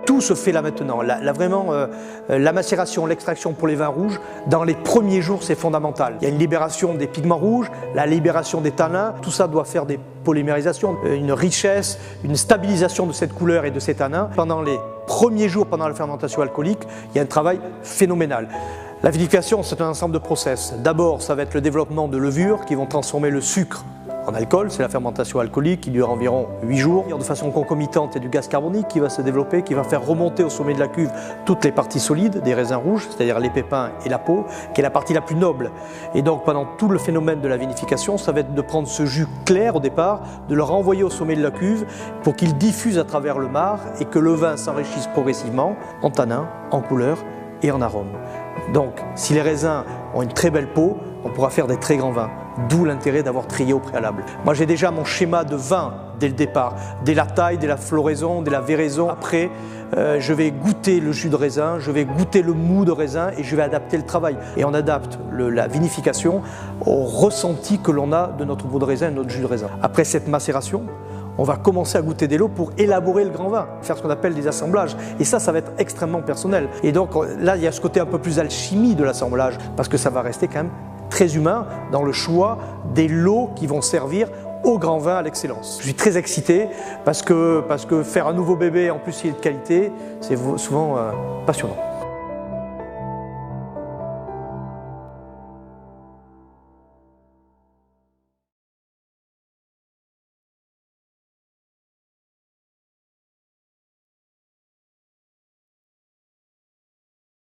tout se fait là maintenant. La macération, l'extraction pour les vins rouges, dans les premiers jours, c'est fondamental. Il y a une libération des pigments rouges, la libération des tanins, tout ça doit faire des polymérisations, une richesse, une stabilisation de cette couleur et de ces tanins. Pendant les premiers jours, pendant la fermentation alcoolique, il y a un travail phénoménal. La vinification, c'est un ensemble de process. D'abord, ça va être le développement de levures qui vont transformer le sucre en alcool, c'est la fermentation alcoolique qui dure environ 8 jours. De façon concomitante, il y a du gaz carbonique qui va se développer, qui va faire remonter au sommet de la cuve toutes les parties solides des raisins rouges, c'est-à-dire les pépins et la peau, qui est la partie la plus noble. Et donc pendant tout le phénomène de la vinification, ça va être de prendre ce jus clair au départ, de le renvoyer au sommet de la cuve pour qu'il diffuse à travers le marc et que le vin s'enrichisse progressivement en tanins, en couleur et en arôme. Donc si les raisins ont une très belle peau, on pourra faire des très grands vins, d'où l'intérêt d'avoir trié au préalable. Moi j'ai déjà mon schéma de vin dès le départ, dès la taille, dès la floraison, dès la véraison. Après, je vais goûter le jus de raisin, je vais goûter le mou de raisin et je vais adapter le travail. Et on adapte la vinification au ressenti que l'on a de notre mou de raisin et de notre jus de raisin. Après cette macération, on va commencer à goûter des lots pour élaborer le grand vin, faire ce qu'on appelle des assemblages. Et ça va être extrêmement personnel. Et donc là, il y a ce côté un peu plus alchimie de l'assemblage, parce que ça va rester quand même très humain dans le choix des lots qui vont servir au grand vin à l'excellence. Je suis très excité parce que faire un nouveau bébé, en plus il est de qualité, c'est souvent passionnant.